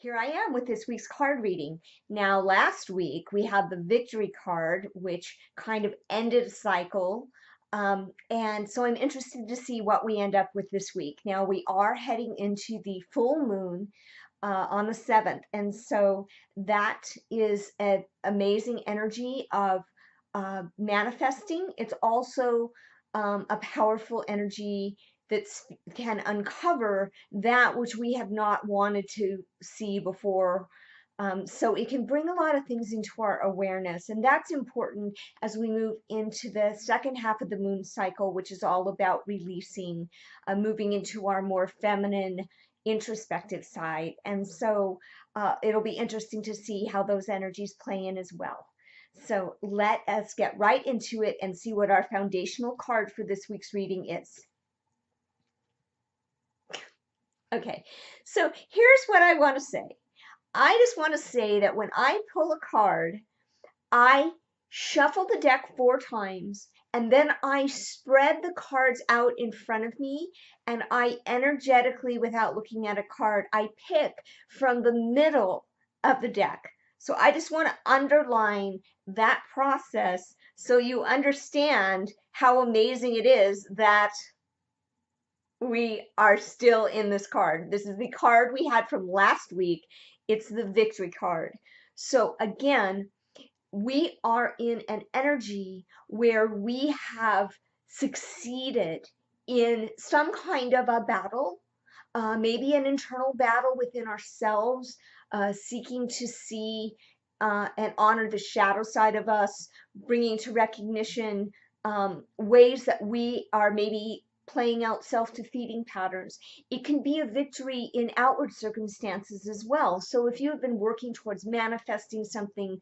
Here I am with this week's card reading. Now, last week we had the victory card, which kind of ended a cycle. And so I'm interested to see what we end up with this week. Now, we are heading into the full moon on the 7th. And so that is an amazing energy of manifesting. It's also a powerful energy that can uncover that which we have not wanted to see before. So it can bring a lot of things into our awareness, and that's important as we move into the second half of the moon cycle, which is all about releasing, moving into our more feminine, introspective side. And so it'll be interesting to see how those energies play in as well. So let us get right into it and see what our foundational card for this week's reading is. Okay, so here's what I want to say. I just want to say that when I pull a card, I shuffle the deck 4 times and then I spread the cards out in front of me and I energetically, without looking at a card, I pick from the middle of the deck. So I just want to underline that process so you understand how amazing it is that we are still in this card. This is the card we had from last week. It's the victory card. So again, we are in an energy where we have succeeded in some kind of a battle, maybe an internal battle within ourselves, seeking to see and honor the shadow side of us, bringing to recognition ways that we are maybe playing out self-defeating patterns. It can be a victory in outward circumstances as well. So if you have been working towards manifesting something,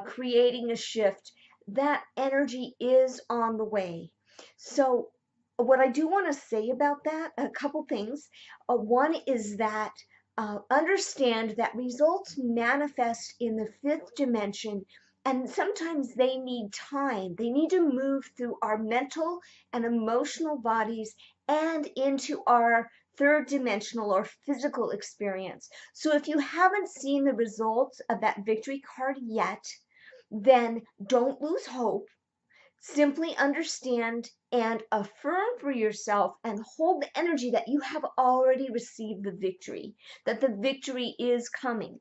creating a shift, that energy is on the way. So what I do want to say about that, a couple things. One is that understand that results manifest in the fifth dimension, and sometimes they need time. They need to move through our mental and emotional bodies and into our third dimensional or physical experience. So if you haven't seen the results of that victory card yet, then don't lose hope. Simply understand and affirm for yourself and hold the energy that you have already received the victory, that the victory is coming.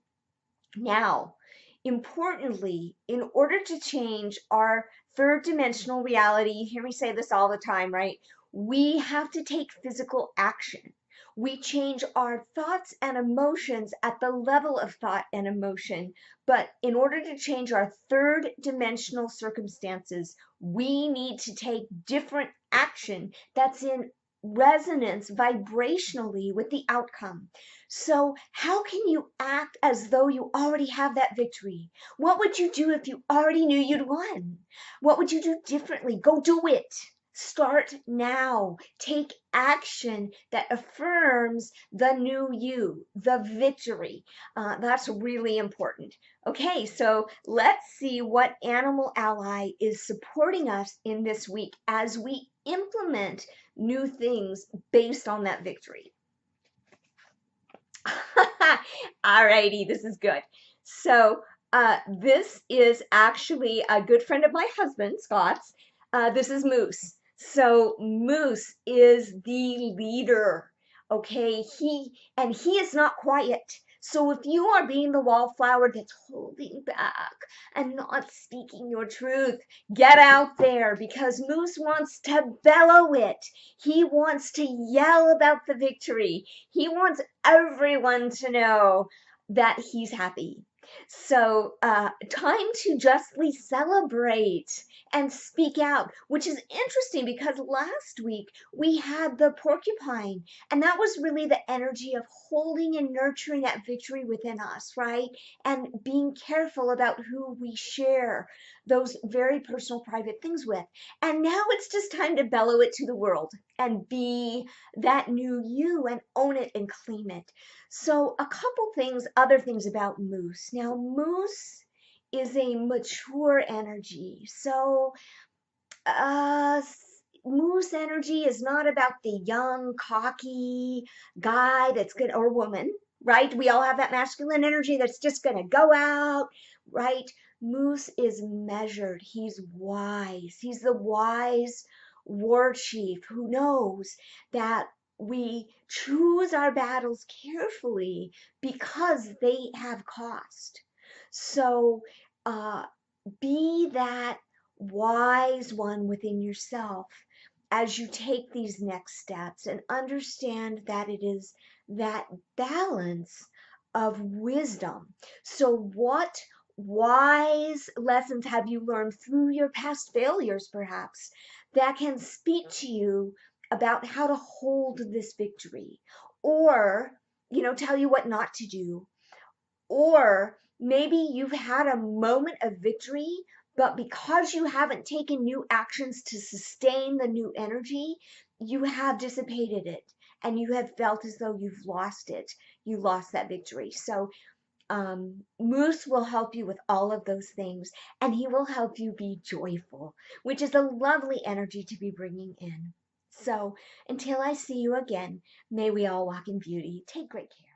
Now, importantly, in order to change our third dimensional reality, you hear me say this all the time, right? We have to take physical action. We change our thoughts and emotions at the level of thought and emotion. But in order to change our third dimensional circumstances, we need to take different action that's in resonance vibrationally with the outcome. So, how can you act as though you already have that victory? What would you do if you already knew you'd won? What would you do differently? Go do it. Start now. Take action that affirms the new you, the victory. That's really important. Okay, so let's see what animal ally is supporting us in this week as we implement new things based on that victory. Alrighty, this is good. So this is actually a good friend of my husband, Scott's. This is Moose. So Moose is the leader. Okay, he is not quiet. So if you are being the wallflower that's holding back and not speaking your truth, get out there because Moose wants to bellow it. He wants to yell about the victory. He wants everyone to know that he's happy. So, time to justly celebrate and speak out, which is interesting because last week we had the porcupine, and that was really the energy of holding and nurturing that victory within us, right? And being careful about who we share those very personal, private things with. And now it's just time to bellow it to the world and be that new you and own it and claim it. So a couple things, other things about Moose. Now, Moose is a mature energy. So, Moose energy is not about the young, cocky guy that's good or woman. right? We all have that masculine energy that's just going to go out, right? Moose is measured. He's wise. He's the wise war chief who knows that we choose our battles carefully because they have cost. So, be that wise one within yourself as you take these next steps and understand that it is that balance of wisdom. So, what wise lessons have you learned through your past failures, perhaps, that can speak to you about how to hold this victory? Or, tell you what not to do, or maybe you've had a moment of victory, but because you haven't taken new actions to sustain the new energy, you have dissipated it and you have felt as though you've lost it. You lost that victory. So, Moose will help you with all of those things, and he will help you be joyful, which is a lovely energy to be bringing in. So, until I see you again, may we all walk in beauty. Take great care.